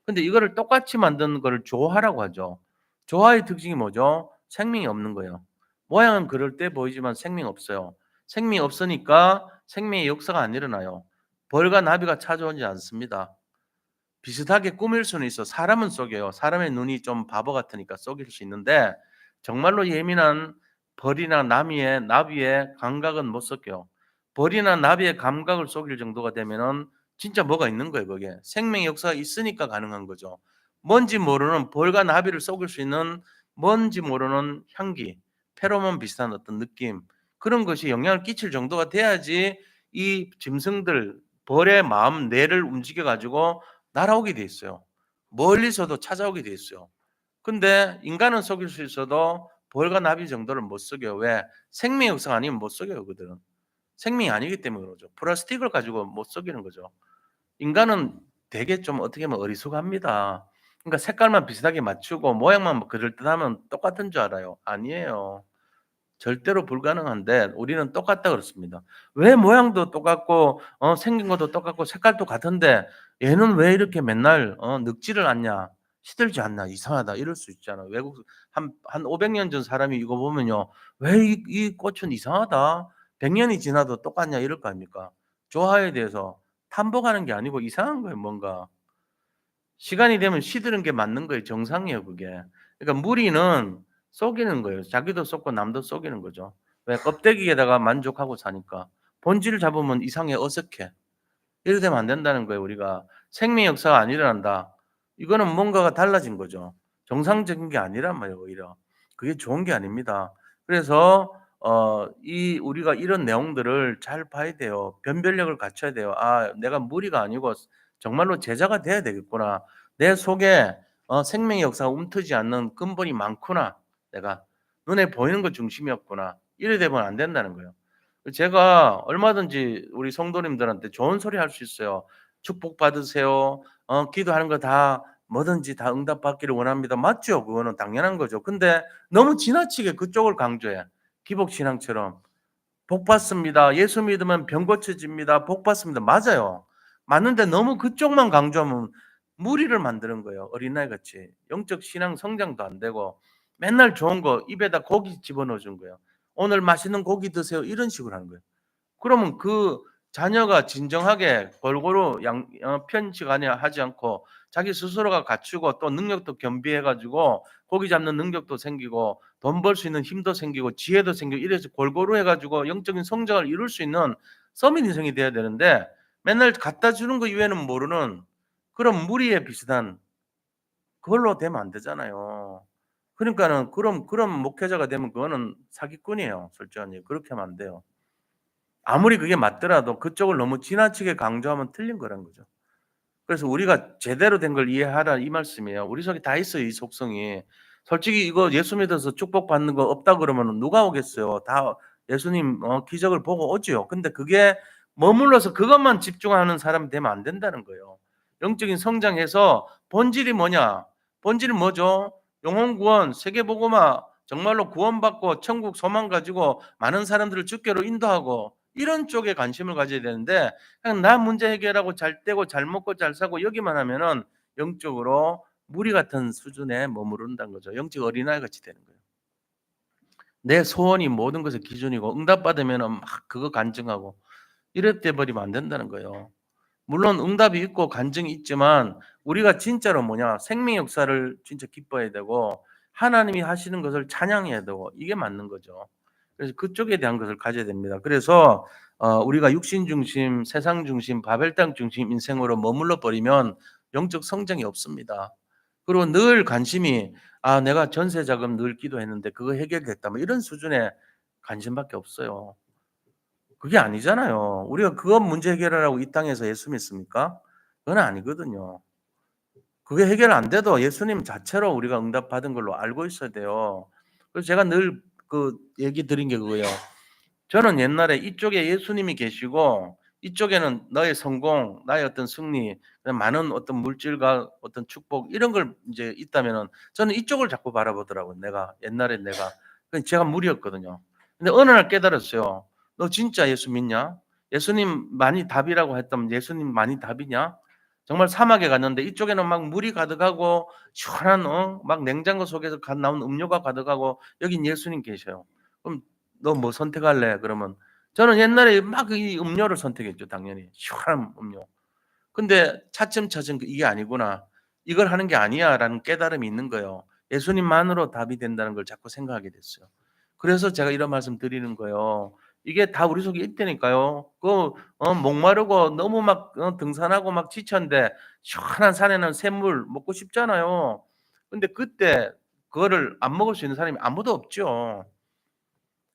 근데 이거를 똑같이 만드는 거를 조화라고 하죠. 조화의 특징이 뭐죠? 생명이 없는 거예요. 모양은 그럴 때 보이지만 생명이 없어요. 생명이 없으니까 생명의 역사가 안 일어나요. 벌과 나비가 찾아오지 않습니다. 비슷하게 꾸밀 수는 있어. 사람은 속여요. 사람의 눈이 좀 바보 같으니까 속일 수 있는데 정말로 예민한 벌이나 나비의 감각은 못 속여요. 벌이나 나비의 감각을 속일 정도가 되면은 진짜 뭐가 있는 거예요, 거기에. 생명의 역사가 있으니까 가능한 거죠. 뭔지 모르는 벌과 나비를 속일 수 있는 뭔지 모르는 향기, 페로몬 비슷한 어떤 느낌 그런 것이 영향을 끼칠 정도가 돼야지 이 짐승들 벌의 마음 뇌를 움직여 가지고 날아오게 돼 있어요. 멀리서도 찾아오게 돼 있어요. 근데 인간은 속일 수 있어도 벌과 나비 정도를 못 속여요. 왜? 생명의 역사가 아니면 못 속여요, 그들은. 생명이 아니기 때문에 그러죠. 플라스틱을 가지고 못 속이는 거죠. 인간은 되게 좀 어떻게 보면 어리숙합니다. 그러니까 색깔만 비슷하게 맞추고 모양만 뭐 그럴듯하면 똑같은 줄 알아요. 아니에요. 절대로 불가능한데 우리는 똑같다 그랬습니다. 왜 모양도 똑같고 생긴 것도 똑같고 색깔도 같은데 얘는 왜 이렇게 맨날 늙지를 않냐, 시들지 않나, 이상하다 이럴 수 있잖아요. 외국 한 500년 전 사람이 이거 보면요. '왜 이 꽃은 이상하다. 100 년이 지나도 똑같냐.' 이럴 거 아닙니까? 조화에 대해서 탐복하는 게 아니고 이상한 거예요 뭔가. 시간이 되면 시드는 게 맞는 거예요. 정상이에요 그게. 그러니까 무리는 속이는 거예요. 자기도 속고 남도 속이는 거죠. 왜? 껍데기에다가 만족하고 사니까. 본질을 잡으면 이상해 어색해. 이래 되면 안 된다는 거예요 우리가. 생명의 역사가 안 일어난다. 이거는 뭔가가 달라진 거죠. 정상적인 게 아니란 말이에요 오히려. 그게 좋은 게 아닙니다. 그래서 이 우리가 이런 내용들을 잘 봐야 돼요. 변별력을 갖춰야 돼요. '아 내가 무리가 아니고 정말로 제자가 돼야 되겠구나. 내 속에 생명의 역사가 움트지 않는 근본이 많구나 내가. 눈에 보이는 것 중심이었구나.' 이래 되면 안 된다는 거예요. 제가 얼마든지 우리 성도님들한테 좋은 소리 할 수 있어요. "축복받으세요. 기도하는 거 다 뭐든지 다 응답받기를 원합니다." 맞죠? 그거는 당연한 거죠. 근데 너무 지나치게 그쪽을 강조해. 기복 신앙처럼. "복 받습니다. 예수 믿으면 병 고쳐집니다. 복 받습니다." 맞아요. 맞는데 너무 그쪽만 강조하면 무리를 만드는 거예요, 어린아이같이. 영적 신앙 성장도 안 되고 맨날 좋은 거 입에다 고기 집어넣어 준 거예요. "오늘 맛있는 고기 드세요." 이런 식으로 하는 거예요. 그러면 그 자녀가 진정하게 골고루 편식하냐 하지 않고 자기 스스로가 갖추고 또 능력도 겸비해 가지고 고기 잡는 능력도 생기고 돈 벌 수 있는 힘도 생기고 지혜도 생기고 이래서 골고루 해 가지고 영적인 성장을 이룰 수 있는 서민 인생이 돼야 되는데 맨날 갖다 주는 거 이외에는 모르는 그런 무리에 비슷한 그걸로 되면 안 되잖아요. 그러니까는 그런 목회자가 되면 그거는 사기꾼이에요, 솔직하니. 그렇게 하면 안 돼요. 아무리 그게 맞더라도 그쪽을 너무 지나치게 강조하면 틀린 거라는 거죠. 그래서 우리가 제대로 된 걸 이해하라 이 말씀이에요. 우리 속에 다 있어요, 이 속성이. 솔직히 이거 예수 믿어서 축복받는 거 없다 그러면은 누가 오겠어요. 다 예수님 기적을 보고 오지요. 근데 그게 머물러서 그것만 집중하는 사람이 되면 안 된다는 거예요. 영적인 성장해서 본질이 뭐냐? 본질은 뭐죠? 영혼 구원, 세계 복음화, 정말로 구원받고 천국 소망 가지고 많은 사람들을 주께로 인도하고 이런 쪽에 관심을 가져야 되는데 그냥 나 문제 해결하고 잘 떼고 잘 먹고 잘 사고 여기만 하면은 영적으로 무리 같은 수준에 머무른다는 거죠. 영적 어린아이 같이 되는 거예요. 내 소원이 모든 것의 기준이고 응답받으면은 막 그거 간증하고 이래 돼 버리면 안 된다는 거예요. 물론 응답이 있고 간증이 있지만 우리가 진짜로 뭐냐 생명 역사를 진짜 기뻐해야 되고 하나님이 하시는 것을 찬양해야 되고 이게 맞는 거죠. 그래서 그쪽에 대한 것을 가져야 됩니다. 그래서 우리가 육신 중심, 세상 중심, 바벨 땅 중심 인생으로 머물러 버리면 영적 성장이 없습니다. 그리고 늘 관심이 내가 전세 자금 늘 기도했는데 그거 해결됐다 뭐 이런 수준의 관심밖에 없어요. 그게 아니잖아요. 우리가 그것 문제 해결하라고 이 땅에서 예수 믿습니까? 그건 아니거든요. 그게 해결 안 돼도 예수님 자체로 우리가 응답받은 걸로 알고 있어야 돼요. 그래서 제가 늘 그 얘기 드린 게 그거예요. 저는 옛날에 이쪽에 예수님이 계시고 이쪽에는 너의 성공, 나의 어떤 승리, 많은 어떤 물질과 어떤 축복 이런 걸 이제 있다면은 저는 이쪽을 자꾸 바라보더라고요. 내가 옛날에 내가 제가 무리였거든요. 근데 어느 날 깨달았어요. 너 진짜 예수 믿냐? 예수님만이 답이라고 했다면 예수님만이 답이냐? 정말 사막에 갔는데 이쪽에는 막 물이 가득하고 시원한 막 냉장고 속에서 갓 나온 음료가 가득하고 여긴 예수님 계셔요. 그럼 "너 뭐 선택할래?" 그러면 저는 옛날에 막 이 음료를 선택했죠 당연히. 시원한 음료. 근데 차츰차츰 '이게 아니구나. 이걸 하는 게 아니야.'라는 깨달음이 있는 거예요. 예수님만으로 답이 된다는 걸 자꾸 생각하게 됐어요. 그래서 제가 이런 말씀 드리는 거예요. 이게 다 우리 속에 있다니까요. 목마르고 너무 막 등산하고 막 지쳤는데 시원한 산에는 샘물 먹고 싶잖아요. 근데 그때 그거를 안 먹을 수 있는 사람이 아무도 없죠.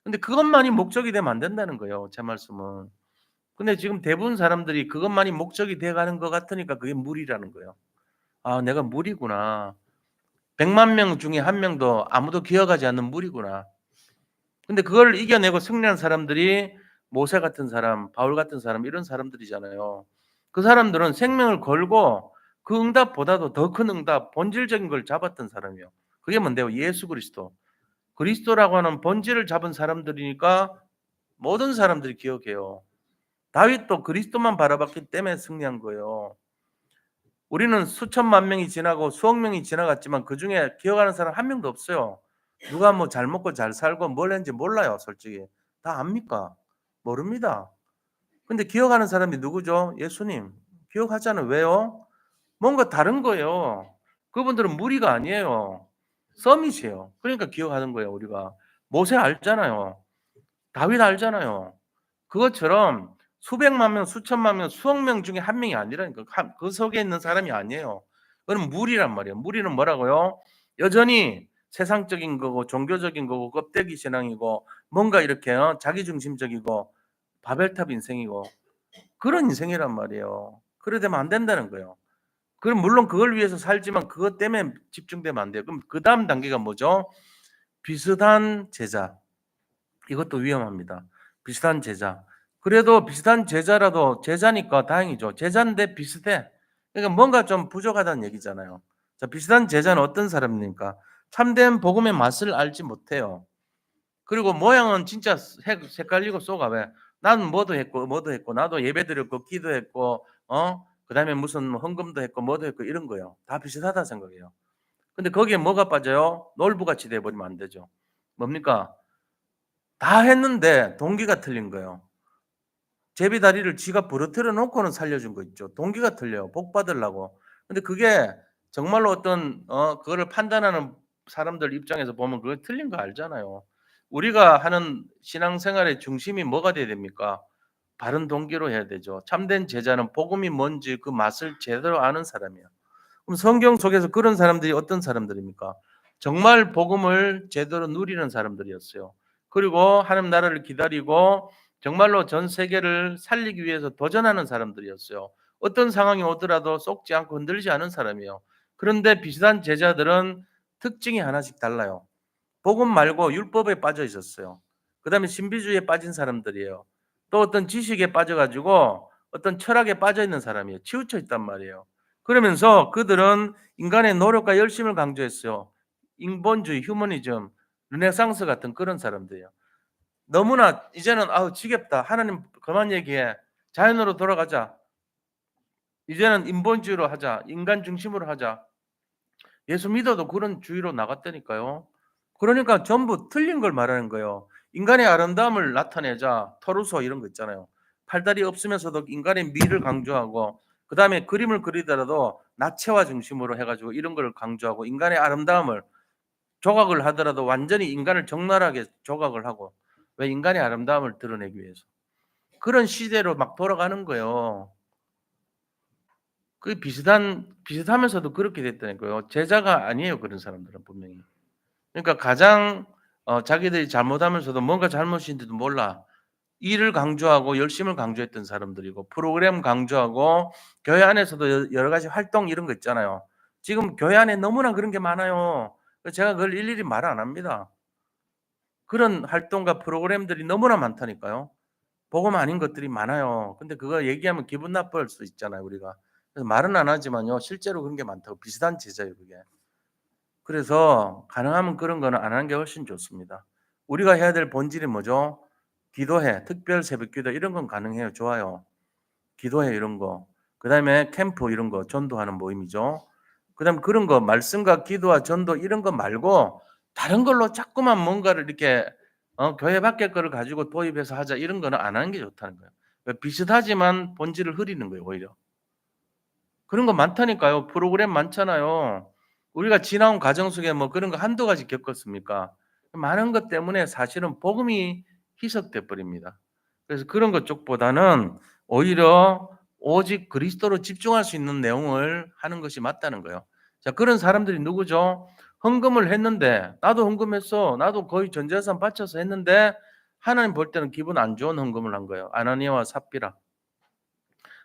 근데 그것만이 목적이 되면 안 된다는 거예요, 제 말씀은. 근데 지금 대부분 사람들이 그것만이 목적이 돼 가는 것 같으니까 그게 무리라는 거예요. '아 내가 무리구나. 100만 명 중에 1 명도 아무도 기억하지 않는 무리구나.' 근데 그걸 이겨내고 승리한 사람들이 모세 같은 사람, 바울 같은 사람 이런 사람들이잖아요. 그 사람들은 생명을 걸고 그 응답보다도 더 큰 응답, 본질적인 걸 잡았던 사람이에요. 그게 뭔데요? 예수 그리스도. 그리스도라고 하는 본질을 잡은 사람들이니까 모든 사람들이 기억해요. 다윗도 그리스도만 바라봤기 때문에 승리한 거예요. 우리는 수천만 명이 지나고 수억 명이 지나갔지만 그중에 기억하는 사람 한 명도 없어요. 누가 뭐 잘 먹고 잘 살고 뭘 했는지 몰라요, 솔직히. 다 압니까? 모릅니다. 근데 기억하는 사람이 누구죠? 예수님. 기억하잖아요. 왜요? 뭔가 다른 거예요. 그분들은 무리가 아니에요. 서밋이에요. 그러니까 기억하는 거예요, 우리가. 모세 알잖아요. 다윗 알잖아요. 그것처럼 수백만 명, 수천만 명, 수억 명 중에 한 명이 아니라니까. 그 속에 있는 사람이 아니에요. 그건 무리란 말이에요. 무리는 뭐라고요? 여전히 세상적인 거고 종교적인 거고 껍데기 신앙이고 뭔가 이렇게 자기중심적이고 바벨탑 인생이고 그런 인생이란 말이에요. 그래 되면 안 된다는 거예요. 그럼 물론 그걸 위해서 살지만 그것 때문에 집중되면 안 돼요. 그럼 그다음 단계가 뭐죠? 비슷한 제자. 이것도 위험합니다. 비슷한 제자. 그래도 비슷한 제자라도 제자니까 다행이죠. 제자인데 비슷해. 그러니까 뭔가 좀 부족하다는 얘기잖아요. 자, 비슷한 제자는 어떤 사람입니까? 참된 복음의 맛을 알지 못해요. 그리고 모양은 진짜 헷갈리고 쏘가 왜? 나는 뭐도 했고 뭐도 했고 나도 예배드렸고 기도했고 그다음에 무슨 뭐 헌금도 했고 뭐도 했고 이런 거요. 다 비슷하다 생각해요. 근데 거기에 뭐가 빠져요? 놀부같이 돼 버리면 안 되죠. 뭡니까? 다 했는데 동기가 틀린 거예요. 제비다리를 지가 부러뜨려 놓고는 살려준 거 있죠. 동기가 틀려요. 복 받으려고. 근데 그게 정말로 어떤 그거를 판단하는 사람들 입장에서 보면 그게 틀린 거 알잖아요. 우리가 하는 신앙생활의 중심이 뭐가 돼야 됩니까? 바른 동기로 해야 되죠. 참된 제자는 복음이 뭔지 그 맛을 제대로 아는 사람이에요. 그럼 성경 속에서 그런 사람들이 어떤 사람들입니까? 정말 복음을 제대로 누리는 사람들이었어요. 그리고 하나님 나라를 기다리고 정말로 전 세계를 살리기 위해서 도전하는 사람들이었어요. 어떤 상황이 오더라도 속지 않고 흔들리지 않은 사람이에요. 그런데 비슷한 제자들은 특징이 하나씩 달라요. 복음 말고 율법에 빠져 있었어요. 그다음에 신비주의에 빠진 사람들이에요. 또 어떤 지식에 빠져 가지고 어떤 철학에 빠져 있는 사람이에요. 치우쳐 있단 말이에요. 그러면서 그들은 인간의 노력과 열심을 강조했어요. 인본주의, 휴머니즘, 르네상스 같은 그런 사람들이에요. 너무나 이제는 아우 지겹다. 하나님 그만 얘기해. 자연으로 돌아가자. 이제는 인본주의로 하자. 인간 중심으로 하자. 예수 믿어도 그런 주의로 나갔다니까요. 그러니까 전부 틀린 걸 말하는 거예요. 인간의 아름다움을 나타내자. 토르소 이런 거 있잖아요. 팔다리 없으면서도 인간의 미를 강조하고 그다음에 그림을 그리더라도 나체화 중심으로 해가지고 이런 걸 강조하고 인간의 아름다움을 조각을 하더라도 완전히 인간을 적나라하게 조각을 하고 왜 인간의 아름다움을 드러내기 위해서 그런 시대로 막 돌아가는 거예요. 그 비슷하면서도 그렇게 됐다니까요. 제자가 아니에요, 그런 사람들은 분명히. 그러니까 가장 자기들이 잘못하면서도 뭔가 잘못인지도 몰라. 일을 강조하고 열심을 강조했던 사람들이고 프로그램 강조하고 교회 안에서도 여러 가지 활동 이런 거 있잖아요. 지금 교회 안에 너무나 그런 게 많아요. 제가 그걸 일일이 말 안 합니다. 그런 활동과 프로그램들이 너무나 많다니까요. 복음 아닌 것들이 많아요. 근데 그거 얘기하면 기분 나쁠 수 있잖아요, 우리가. 그래서 말은 안 하지만요. 실제로 그런 게 많다고 비슷한 제자예요, 그게. 그래서 가능하면 그런 거는 안 하는 게 훨씬 좋습니다. 우리가 해야 될 본질이 뭐죠? 기도해, 특별 새벽기도 이런 건 가능해요. 좋아요. 기도해 이런 거. 그다음에 캠프 이런 거 전도하는 모임이죠. 그다음에 그런 거 말씀과 기도와 전도 이런 거 말고 다른 걸로 자꾸만 뭔가를 이렇게 교회 밖의 거를 가지고 도입해서 하자 이런 거는 안 하는 게 좋다는 거예요. 비슷하지만 본질을 흐리는 거예요, 오히려. 그런 거 많다니까요. 프로그램 많잖아요. 우리가 지나온 과정 속에 뭐 그런 거 한두 가지 겪었습니까? 많은 것 때문에 사실은 복음이 희석돼 버립니다. 그래서 그런 것 쪽보다는 오히려 오직 그리스도로 집중할 수 있는 내용을 하는 것이 맞다는 거예요. 자, 그런 사람들이 누구죠? 헌금을 했는데 나도 헌금했어. 나도 거의 전 재산 바쳐서 했는데 하나님 볼 때는 기분 안 좋은 헌금을 한 거예요. 아나니아와 삽비라.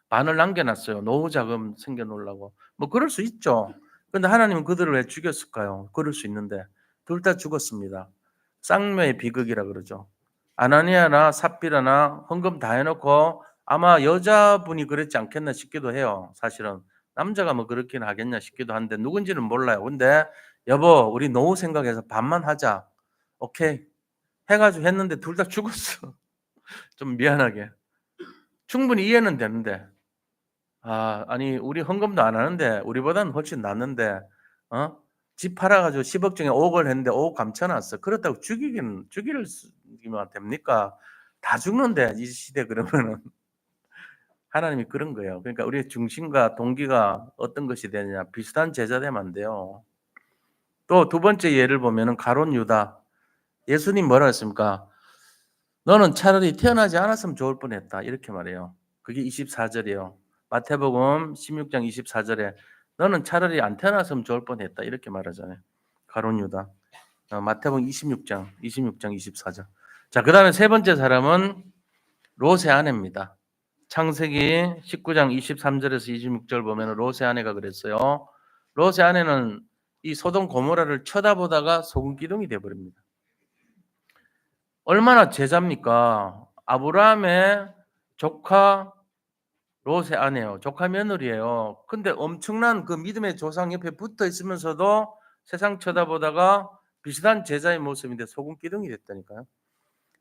반을 남겨놨어요. 노후 자금 생겨 놓으려고. 뭐 그럴 수 있죠. 근데 하나님은 그들을 왜 죽였을까요? 그럴 수 있는데 둘 다 죽었습니다. 쌍묘의 비극이라 그러죠. 아나니아나 삽비라나 헌금 다 해놓고 아마 여자분이 그랬지 않겠나 싶기도 해요. 사실은 남자가 뭐 그렇긴 하겠냐 싶기도 한데 누군지는 몰라요. 근데 여보 우리 노후 생각해서 반만 하자. 오케이 해가지고 했는데 둘 다 죽었어. 좀 미안하게. 충분히 이해는 되는데 아니 우리 헌금도 안 하는데 우리보다는 훨씬 낫는데 어? 집 팔아 가지고 10억 중에 5억을 했는데 5억 감춰 놨어. 그렇다고 죽이면 됩니까? 다 죽는데 이 시대 그러면은 하나님이 그런 거예요. 그러니까 우리의 중심과 동기가 어떤 것이 되느냐 비슷한 제자 되면 안 돼요. 또 두 번째 예를 보면은 가룟 유다. 예수님 뭐라 했습니까? 너는 차라리 태어나지 않았으면 좋을 뻔했다. 이렇게 말해요. 그게 24절이에요. 마태복음 16장 24절에 너는 차라리 안 태어났으면 좋을 뻔했다. 이렇게 말하잖아요. 가룟 유다. 마태복음 26장 24절. 자, 그다음에 세 번째 사람은 롯의 아내입니다. 창세기 19장 23절에서 26절 보면 롯의 아내가 그랬어요. 롯의 아내는 이 소돔 고모라를 쳐다보다가 소금 기둥이 돼 버립니다. 얼마나 제자입니까? 아브라함의 조카 롯의 아내요. 조카 며느리예요. 근데 엄청난 그 믿음의 조상 옆에 붙어 있으면서도 세상 쳐다보다가 비슷한 제자의 모습인데 소금 기둥이 됐다니까요.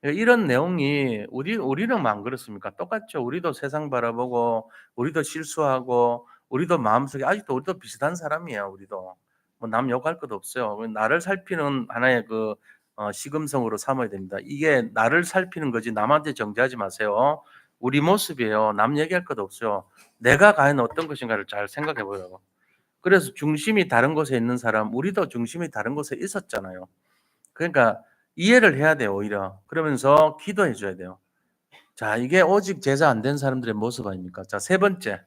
이런 내용이 우리는 안 그렇습니까? 똑같죠. 우리도 세상 바라보고 우리도 실수하고 우리도 마음속에 아직도 우리도 비슷한 사람이에요. 우리도 뭐 남 욕할 것도 없어요. 나를 살피는 하나의 그 시금성으로 삼아야 됩니다. 이게 나를 살피는 거지 남한테 정죄하지 마세요. 우리 모습이에요. 남 얘기할 것도 없어요. 내가 과연 어떤 것인가를 잘 생각해 보라고. 그래서 중심이 다른 곳에 있는 사람, 우리도 중심이 다른 곳에 있었잖아요. 그러니까 이해를 해야 돼요, 오히려. 그러면서 기도해 줘야 돼요. 자, 이게 오직 제자 안 된 사람들의 모습 아닙니까? 자, 세 번째.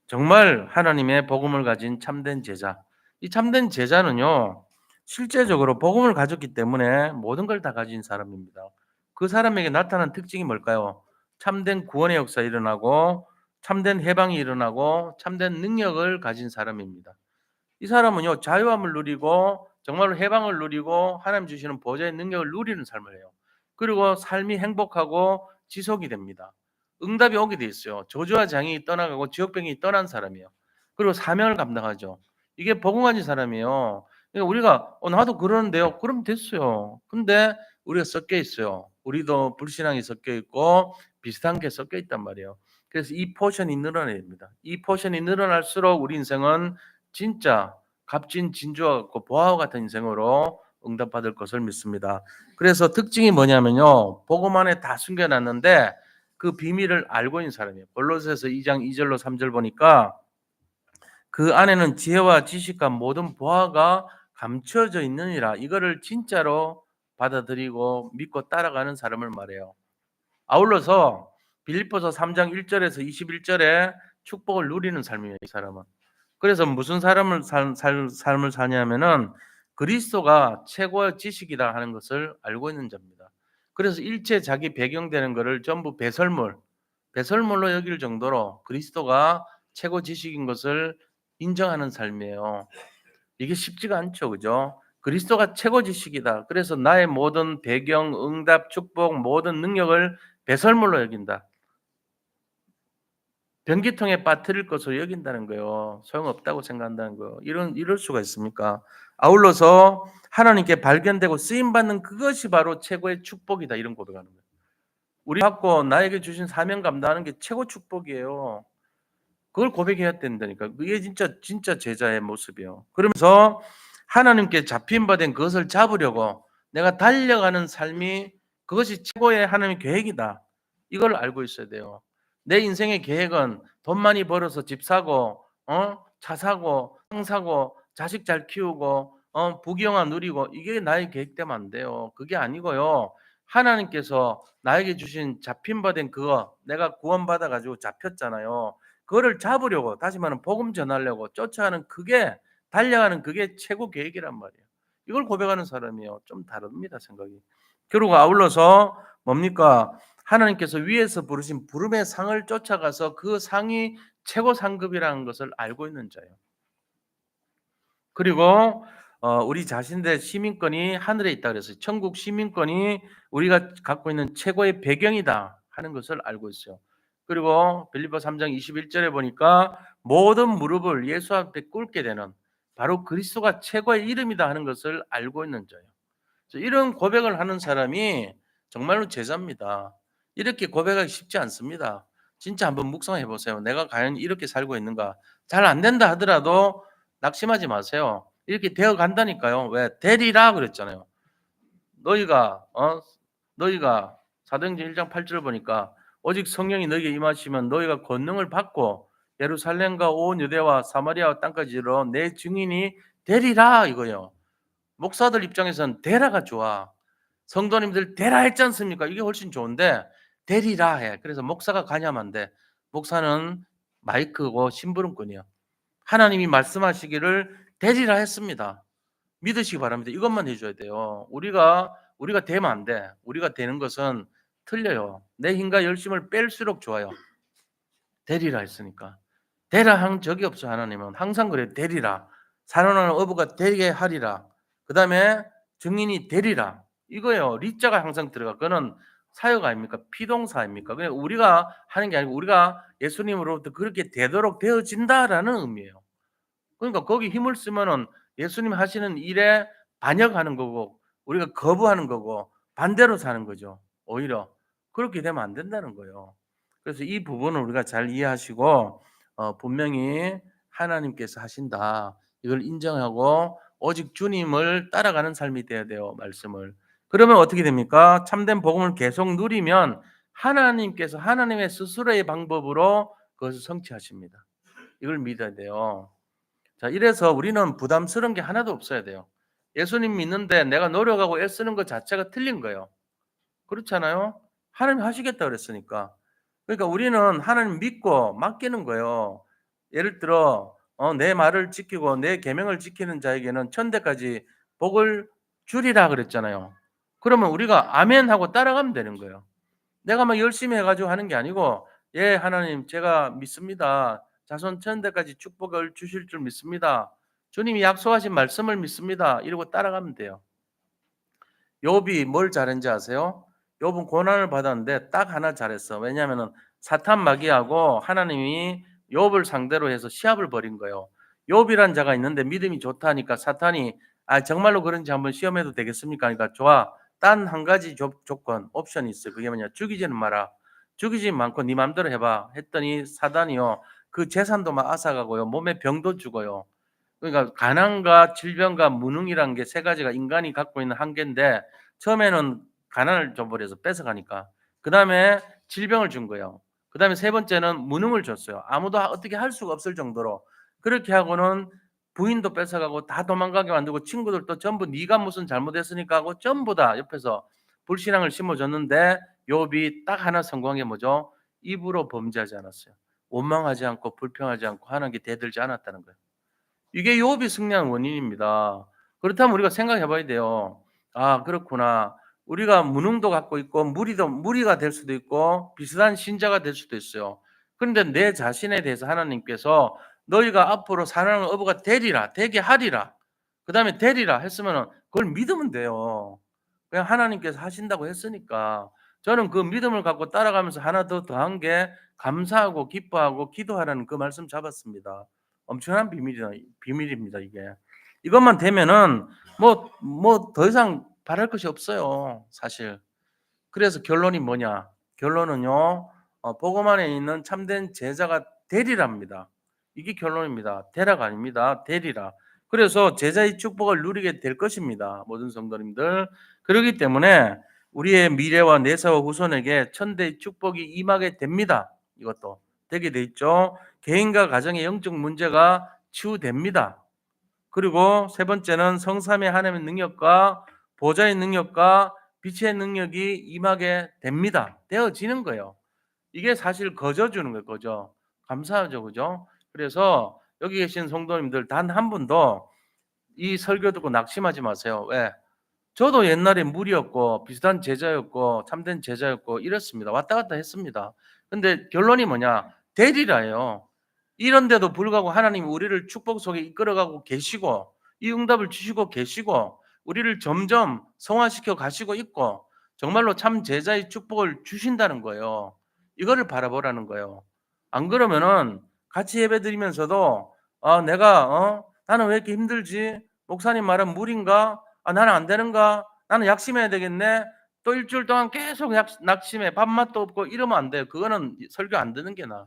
정말 하나님의 복음을 가진 참된 제자. 이 참된 제자는요, 실제적으로 복음을 가졌기 때문에 모든 걸 다 가진 사람입니다. 그 사람에게 나타난 특징이 뭘까요? 참된 구원의 역사 일어나고, 참된 해방이 일어나고, 참된 능력을 가진 사람입니다. 이 사람은요, 자유함을 누리고 정말로 해방을 누리고 하나님 주시는 보좌의 능력을 누리는 삶을 해요. 그리고 삶이 행복하고 지속이 됩니다. 응답이 오게 돼 있어요. 저주와 장이 떠나가고 지옥병이 떠난 사람이에요. 그리고 사명을 감당하죠. 이게 복음 가진 사람이에요. 그러니까 우리가 나도 그러는데요. 그럼 됐어요. 근데 우리가 섞여 있어요. 우리도 불신앙이 섞여 있고 비슷한 게 섞여 있단 말이에요. 그래서 이 포션이 늘어나야 됩니다. 이 포션이 늘어날수록 우리 인생은 진짜 값진 진주와 같고 보화와 같은 인생으로 응답받을 것을 믿습니다. 그래서 특징이 뭐냐면요. 복음 안에 다 숨겨놨는데 그 비밀을 알고 있는 사람이에요. 골로새서 2장 2절로 3절 보니까 그 안에는 지혜와 지식과 모든 보화가 감춰져 있느니라. 이거를 진짜로 받아들이고 믿고 따라가는 사람을 말해요. 아울러서 빌립보서 3장 1절에서 21절에 축복을 누리는 삶이에요. 이 사람은. 그래서 무슨 삶을 사냐면은 그리스도가 최고의 지식이다 하는 것을 알고 있는 자입니다. 그래서 일체 자기 배경되는 것을 전부 배설물로 여길 정도로 그리스도가 최고 지식인 것을 인정하는 삶이에요. 이게 쉽지가 않죠, 그죠? 그리스도가 최고 지식이다. 그래서 나의 모든 배경, 응답, 축복, 모든 능력을 배설물로 여긴다. 변기통에 빠뜨릴 것으로 여긴다는 거예요. 소용없다고 생각한다는 거예요. 이럴 수가 있습니까? 아울러서 하나님께 발견되고 쓰임받는 그것이 바로 최고의 축복이다. 이런 고백하는 거예요. 우리 받고 나에게 주신 사명 감당하는 게 최고 축복이에요. 그걸 고백해야 된다니까. 그게 진짜 제자의 모습이에요. 그러면서 하나님께 잡힌 바 된 그것을 잡으려고 내가 달려가는 삶이 그것이 최고의 하나님의 계획이다. 이걸 알고 있어야 돼요. 내 인생의 계획은 돈 많이 벌어서 집 사고, 차 사고, 땅 사고, 자식 잘 키우고, 부귀영화 누리고 이게 나의 계획되면 안 돼요. 그게 아니고요. 하나님께서 나에게 주신 잡힌 바 된 그거 내가 구원받아 가지고 잡혔잖아요. 그거를 잡으려고 다시 말하면 복음 전하려고 쫓아가는 그게 달려가는 그게 최고 계획이란 말이에요. 이걸 고백하는 사람이요. 좀 다릅니다, 생각이. 그리고 아울러서 뭡니까? 하나님께서 위에서 부르신 부름의 상을 쫓아가서 그 상이 최고 상급이라는 것을 알고 있는 자예요. 그리고 우리 자신들의 시민권이 하늘에 있다 그랬어요. 천국 시민권이 우리가 갖고 있는 최고의 배경이다 하는 것을 알고 있어요. 그리고 빌립보 3장 21절에 보니까 모든 무릎을 예수 앞에 꿇게 되는 바로 그리스도가 최고의 이름이다 하는 것을 알고 있는 자예요. 이런 고백을 하는 사람이 정말로 제자입니다. 이렇게 고백하기 쉽지 않습니다. 진짜 한번 묵상해 보세요. 내가 과연 이렇게 살고 있는가? 잘 안 된다 하더라도 낙심하지 마세요. 이렇게 되어 간다니까요. 왜? 되리라 그랬잖아요. 너희가 사도행전 1장 8절을 보니까 오직 성령이 너희에게 임하시면 너희가 권능을 받고 예루살렘과 온 유대와 사마리아 땅까지 이르러 내 증인이 되리라 이거예요. 목사들 입장에서는 되라가 좋아. 성도님들 되라 했지 않습니까? 이게 훨씬 좋은데 되리라 해. 그래서 목사가 가냐면 돼. 목사는 마이크고 심부름꾼이야. 하나님이 말씀하시기를 되리라 했습니다. 믿으시기 바랍니다. 이것만 해줘야 돼요. 우리가 되면 안 돼. 우리가 되는 것은 틀려요. 내 힘과 열심을 뺄수록 좋아요. 되리라 했으니까. 되라 한 적이 없어 하나님은. 항상 그래요. 되리라. 살아나는 어부가 되게 하리라. 그 다음에 증인이 되리라. 이거예요. 리자가 항상 들어가. 그거는 사역 아닙니까? 피동사 아닙니까? 그냥 우리가 하는 게 아니고 우리가 예수님으로부터 그렇게 되도록 되어진다라는 의미예요. 그러니까 거기 힘을 쓰면은 예수님 하시는 일에 반역하는 거고 우리가 거부하는 거고 반대로 사는 거죠. 오히려 그렇게 되면 안 된다는 거예요. 그래서 이 부분을 우리가 잘 이해하시고 분명히 하나님께서 하신다. 이걸 인정하고 오직 주님을 따라가는 삶이 돼야 돼요. 말씀을. 그러면 어떻게 됩니까? 참된 복음을 계속 누리면 하나님께서 하나님의 스스로의 방법으로 그것을 성취하십니다. 이걸 믿어야 돼요. 자, 이래서 우리는 부담스러운 게 하나도 없어야 돼요. 예수님 믿는데 내가 노력하고 애쓰는 것 자체가 틀린 거예요. 그렇잖아요? 하나님 하시겠다 그랬으니까. 그러니까 우리는 하나님 믿고 맡기는 거예요. 예를 들어 내 말을 지키고 내 계명을 지키는 자에게는 천대까지 복을 주리라 그랬잖아요. 그러면 우리가 아멘 하고 따라가면 되는 거예요. 내가 막 열심히 해 가지고 하는 게 아니고 "예 하나님 제가 믿습니다. 자손 천대까지 축복을 주실 줄 믿습니다. 주님이 약속하신 말씀을 믿습니다." 이러고 따라가면 돼요. 욥이 뭘 잘했는지 아세요? 욥은 고난을 받았는데 딱 하나 잘했어. 왜냐하면은 사탄 마귀하고 하나님이 욥을 상대로 해서 시합을 벌인 거예요. 욥이란 자가 있는데 믿음이 좋다니까 사탄이 "아 정말로 그런지 한번 시험해도 되겠습니까?" 그러니까 "좋아. 단 한 가지 조건, 옵션이 있어요. 그게 뭐냐? 죽이지는 마라. 죽이지 않고 네 맘대로 해 봐." 했더니 사단이요. 그 재산도 막 앗아가고요. 몸에 병도 주고요. 그러니까 가난과 질병과 무능이란 게 세 가지가 인간이 갖고 있는 한계인데 처음에는 가난을 줘 버려서 뺏어가니까. 그다음에 질병을 준 거예요. 그다음에 세 번째는 무능을 줬어요. 아무도 어떻게 할 수가 없을 정도로. 그렇게 하고는 부인도 뺏어가고 다 도망가게 만들고 친구들도 전부 네가 무슨 잘못했으니까 하고 전부 다 옆에서 불신앙을 심어줬는데 욥이 딱 하나 성공한 게 뭐죠? 입으로 범죄하지 않았어요. 원망하지 않고 불평하지 않고 하나님께 대들지 않았다는 거예요. 이게 욥이 승리한 원인입니다. 그렇다면 우리가 생각해 봐야 돼요. '아 그렇구나. 우리가 무능도 갖고 있고 무리가 될 수도 있고 비슷한 신자가 될 수도 있어요. 그런데 내 자신에 대해서 하나님께서 "너희가 앞으로 사랑하는 어부가 되리라. 되게 하리라." 그다음에 "되리라." 했으면은 그걸 믿으면 돼요. 그냥 하나님께서 하신다고 했으니까. 저는 그 믿음을 갖고 따라가면서 하나 더 더한 게 감사하고 기뻐하고 기도하라는 그 말씀 잡았습니다. 엄청난 비밀입니다 이게. 이것만 되면은 뭐 더 이상 바랄 것이 없어요 사실. 그래서 결론이 뭐냐? 결론은요. 복음 안에 있는 참된 제자가 되리랍니다. 이게 결론입니다. 되라가 아닙니다. 되리라. 그래서 제자의 축복을 누리게 될 것입니다. 모든 성도님들. 그렇기 때문에 우리의 미래와 내세와 후손에게 천대의 축복이 임하게 됩니다. 이것도 되게 돼 있죠. 개인과 가정의 영적 문제가 치유됩니다. 그리고 세 번째는 성삼위 하나님의 능력과 보좌의 능력과 빛의 능력이 임하게 됩니다. 되어지는 거예요. 이게 사실 거저 주는 거예요, 거저. 감사하죠, 그죠? 그래서 여기 계신 성도님들 단 한 분도 이 설교 듣고 낙심하지 마세요. 왜? 저도 옛날에 무리였고 비슷한 제자였고 참된 제자였고 이랬습니다. 왔다 갔다 했습니다. 근데 결론이 뭐냐? 되리라예요. 이런데도 불구하고 하나님이 우리를 축복 속에 이끌어가고 계시고 이 응답을 주시고 계시고 우리를 점점 성화시켜 가시고 있고 정말로 참 제자의 축복을 주신다는 거예요. 이거를 바라보라는 거예요. 안 그러면은 같이 예배드리면서도 내가 나는 왜 이렇게 힘들지? 목사님 말은 무리인가? 나는 안 되는가? 나는 약심해야 되겠네. 또 일주일 동안 계속 낙심해. 밥맛도 없고 이러면 안 돼요. 그거는 설교 안 듣는 게 나아.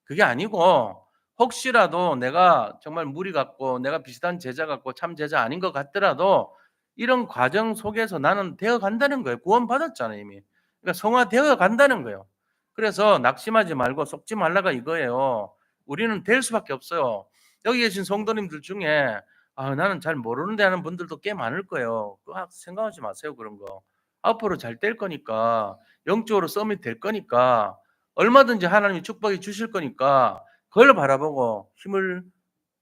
그게 아니고 혹시라도 내가 정말 무리 같고 내가 비슷한 제자 같고 참 제자 아닌 것 같더라도 이런 과정 속에서 나는 되어 간다는 거예요. 구원받았잖아요, 이미. 그러니까 성화되어 간다는 거예요. 그래서 낙심하지 말고 속지 말라가 이거예요. 우리는 될 수밖에 없어요. 여기 계신 성도님들 중에 나는 잘 모르는데 하는 분들도 꽤 많을 거예요. 생각하지 마세요, 그런 거. 앞으로 잘 될 거니까 영적으로 서밋 될 거니까 얼마든지 하나님이 축복해 주실 거니까 그걸 바라보고 힘을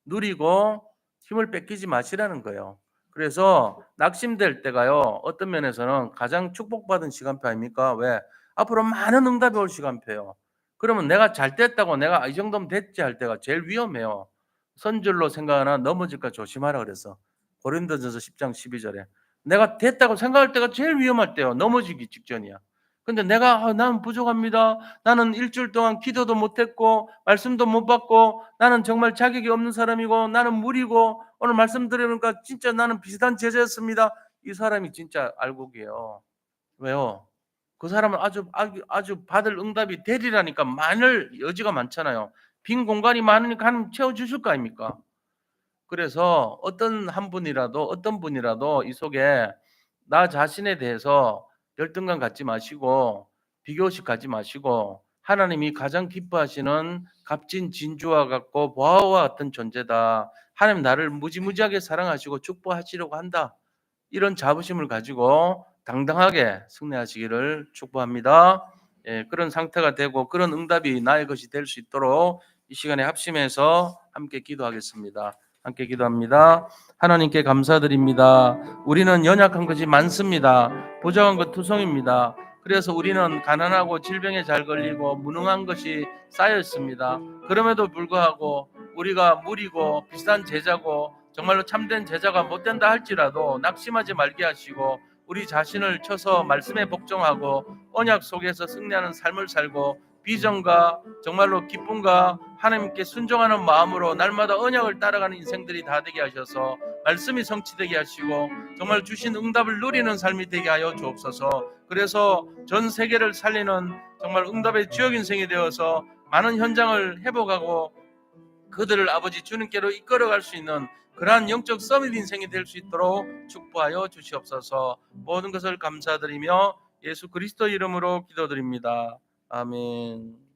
누리고 힘을 뺏기지 마시라는 거예요. 그래서 낙심될 때가요. 어떤 면에서는 가장 축복받은 시간표 아닙니까? 왜? 앞으로 많은 응답이 올 시간표예요. 그러면 내가 잘 됐다고 내가 이 정도면 됐지 할 때가 제일 위험해요. 선줄로 생각하나 넘어질까 조심하라 그래서 고린도전서 10장 12절에 내가 됐다고 생각할 때가 제일 위험할 때요. 넘어지기 직전이야. 근데 내가 나는 부족합니다. 나는 일주일 동안 기도도 못했고 말씀도 못 받고 나는 정말 자격이 없는 사람이고 나는 무리고 오늘 말씀 들으니까 진짜 나는 비슷한 제자였습니다. 이 사람이 진짜 알곡이에요. 왜요? 그 사람은 아주 받을 응답이 되리라니까 많을 여지가 많잖아요. 빈 공간이 많으니까 하나님 채워주실 거 아닙니까? 그래서 어떤 분이라도 이 속에 나 자신에 대해서 열등감 갖지 마시고 비교의식 가지 마시고 하나님이 가장 기뻐하시는 값진 진주와 같고 보화와 같은 존재다. 하나님 나를 무지무지하게 사랑하시고 축복하시려고 한다. 이런 자부심을 가지고 당당하게 승리하시기를 축복합니다. 예, 그런 상태가 되고 그런 응답이 나의 것이 될 수 있도록 이 시간에 합심해서 함께 기도하겠습니다. 함께 기도합니다. 하나님께 감사드립니다. 우리는 연약한 것이 많습니다. 부족한 것 투성입니다. 그래서 우리는 가난하고 질병에 잘 걸리고 무능한 것이 쌓여 있습니다. 그럼에도 불구하고 우리가 무리고 비슷한 제자고 정말로 참된 제자가 못 된다 할지라도 낙심하지 말게 하시고 우리 자신을 쳐서 말씀에 복종하고 언약 속에서 승리하는 삶을 살고 비전과 정말로 기쁨과 하나님께 순종하는 마음으로 날마다 언약을 따라가는 인생들이 다 되게 하셔서 말씀이 성취되게 하시고 정말 주신 응답을 누리는 삶이 되게 하여 주옵소서. 그래서 전 세계를 살리는 정말 응답의 주역 인생이 되어서 많은 현장을 회복하고 그들을 아버지 주님께로 이끌어갈 수 있는 그러한 영적 서밋 인생이 될 수 있도록 축복하여 주시옵소서. 모든 것을 감사드리며 예수 그리스도 이름으로 기도드립니다. 아멘.